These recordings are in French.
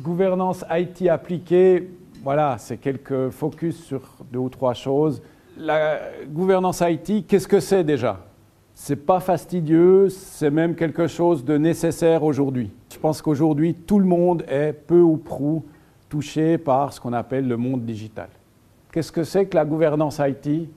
Gouvernance IT appliquée, voilà, c'est quelques focus sur 2 ou 3 choses. La gouvernance IT, qu'est-ce que c'est déjà? C'est pas fastidieux, c'est même quelque chose de nécessaire aujourd'hui. Je pense qu'aujourd'hui, tout le monde est peu ou prou touché par ce qu'on appelle le monde digital. Qu'est-ce que c'est que la gouvernance IT?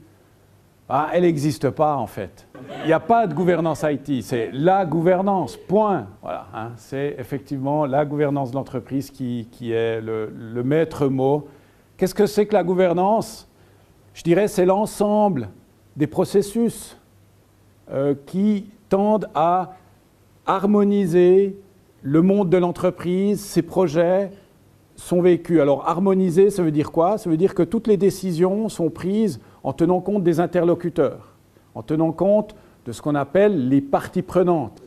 Elle n'existe pas en fait. Il n'y a pas de gouvernance IT, c'est la gouvernance, point. Voilà, c'est effectivement la gouvernance de l'entreprise qui est le maître mot. Qu'est-ce que c'est que la gouvernance? Je dirais c'est l'ensemble des processus qui tendent à harmoniser le monde de l'entreprise, ses projets, son vécu. Alors harmoniser, ça veut dire quoi? Ça veut dire que toutes les décisions sont prises en tenant compte des interlocuteurs, en tenant compte de ce qu'on appelle les parties prenantes.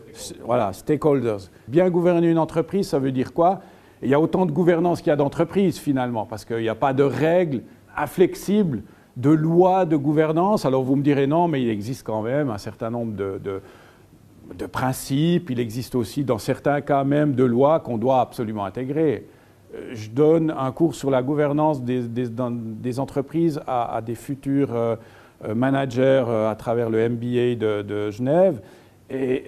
Voilà, stakeholders. Bien gouverner une entreprise, ça veut dire quoi? Il y a autant de gouvernance qu'il y a d'entreprises finalement, parce qu'il n'y a pas de règles inflexibles, de lois de gouvernance. Alors vous me direz non, mais il existe quand même un certain nombre de principes, il existe aussi dans certains cas même de lois qu'on doit absolument intégrer. Je donne un cours sur la gouvernance des entreprises à des futurs managers à travers le MBA de Genève. Et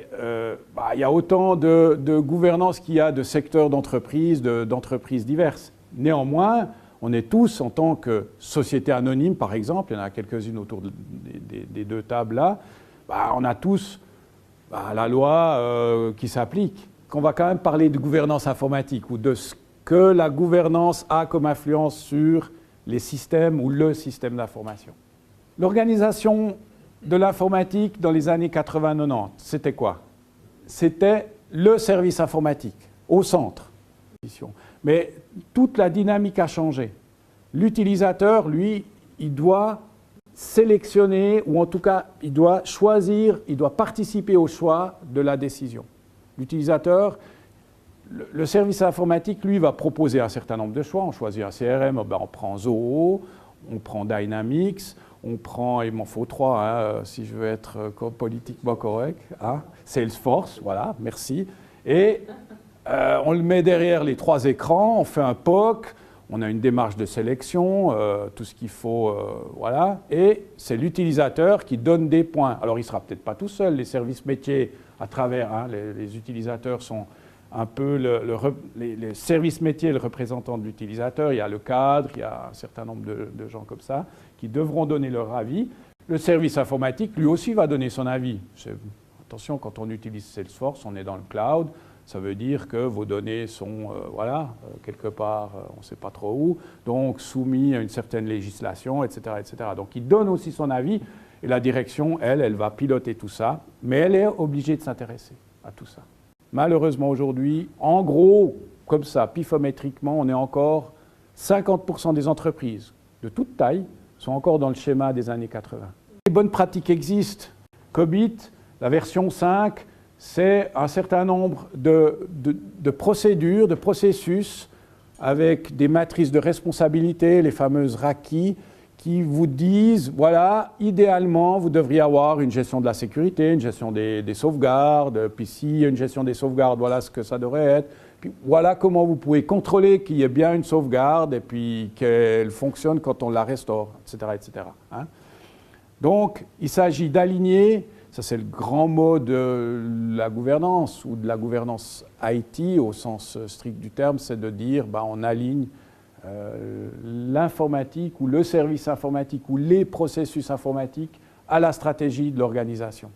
il y a autant de gouvernance qu'il y a de secteurs d'entreprises, d'entreprises diverses. Néanmoins, on est tous, en tant que société anonyme, par exemple, il y en a quelques-unes autour des 2 tables là, on a tous la loi qui s'applique. On va quand même parler de gouvernance informatique ou de ce que la gouvernance a comme influence sur les systèmes ou le système d'information. L'organisation de l'informatique dans les années 80-90, c'était quoi? C'était le service informatique, au centre. Mais toute la dynamique a changé. L'utilisateur, lui, il doit sélectionner, ou en tout cas, il doit choisir, il doit participer au choix de la décision. L'utilisateur, le service informatique, lui, va proposer un certain nombre de choix. On choisit un CRM, on prend Zoho, on prend Dynamics, on prend, il m'en faut 3, si je veux être politiquement correct, Salesforce, voilà, merci. Et on le met derrière les 3 écrans, on fait un POC, on a une démarche de sélection, tout ce qu'il faut, voilà. Et c'est l'utilisateur qui donne des points. Alors, il ne sera peut-être pas tout seul, les services métiers à travers, les utilisateurs sont un peu les services métiers, le représentant de l'utilisateur, il y a le cadre, il y a un certain nombre de gens comme ça qui devront donner leur avis. Le service informatique, lui aussi, va donner son avis. Attention, quand on utilise Salesforce, on est dans le cloud, ça veut dire que vos données sont, quelque part, on ne sait pas trop où, donc soumis à une certaine législation, etc., etc. Donc il donne aussi son avis, et la direction, elle va piloter tout ça, mais elle est obligée de s'intéresser à tout ça. Malheureusement aujourd'hui, en gros, comme ça, pifométriquement, on est encore 50% des entreprises de toute taille sont encore dans le schéma des années 80. Les bonnes pratiques existent. COBIT, la version 5, c'est un certain nombre de procédures, de processus avec des matrices de responsabilité, les fameuses RACI, qui vous disent, voilà, idéalement, vous devriez avoir une gestion de la sécurité, une gestion des sauvegardes, puis s'il y a une gestion des sauvegardes, voilà ce que ça devrait être. Puis voilà comment vous pouvez contrôler qu'il y ait bien une sauvegarde et puis qu'elle fonctionne quand on la restaure, etc. etc. Donc, il s'agit d'aligner, ça c'est le grand mot de la gouvernance ou de la gouvernance IT au sens strict du terme, c'est de dire, on aligne l'informatique ou le service informatique ou les processus informatiques à la stratégie de l'organisation.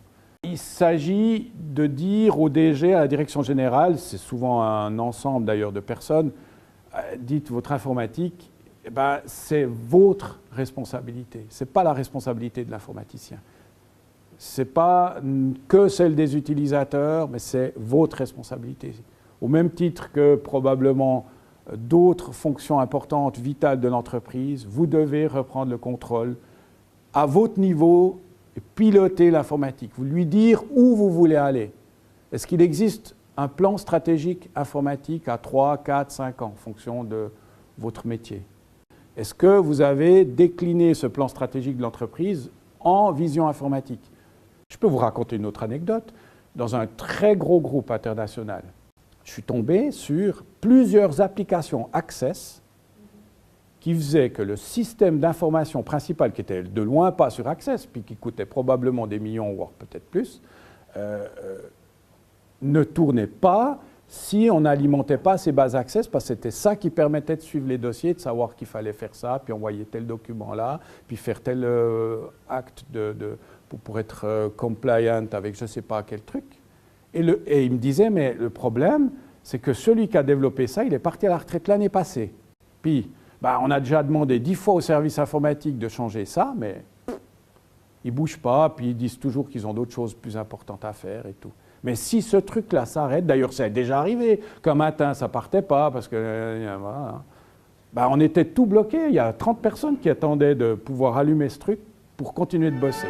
Il s'agit de dire au DG, à la direction générale, c'est souvent un ensemble d'ailleurs de personnes, dites votre informatique, c'est votre responsabilité, ce n'est pas la responsabilité de l'informaticien. Ce n'est pas que celle des utilisateurs, mais c'est votre responsabilité. Au même titre que probablement d'autres fonctions importantes, vitales de l'entreprise, vous devez reprendre le contrôle à votre niveau et piloter l'informatique. Vous lui dire où vous voulez aller. Est-ce qu'il existe un plan stratégique informatique à 3, 4, 5 ans en fonction de votre métier? Est-ce que vous avez décliné ce plan stratégique de l'entreprise en vision informatique? Je peux vous raconter une autre anecdote. Dans un très gros groupe international, je suis tombé sur plusieurs applications Access qui faisaient que le système d'information principal, qui était de loin pas sur Access, puis qui coûtait probablement des millions, voire peut-être plus, ne tournait pas si on n'alimentait pas ces bases Access, parce que c'était ça qui permettait de suivre les dossiers, de savoir qu'il fallait faire ça, puis envoyer tel document là, puis faire tel acte pour être compliant avec je ne sais pas quel truc. Et il me disait, mais le problème, c'est que celui qui a développé ça, il est parti à la retraite l'année passée. Puis, on a déjà demandé 10 fois au service informatique de changer ça, mais ils ne bougent pas, puis ils disent toujours qu'ils ont d'autres choses plus importantes à faire et tout. Mais si ce truc-là s'arrête, d'ailleurs ça est déjà arrivé, qu'un matin ça ne partait pas, parce que on était tout bloqué, il y a 30 personnes qui attendaient de pouvoir allumer ce truc pour continuer de bosser.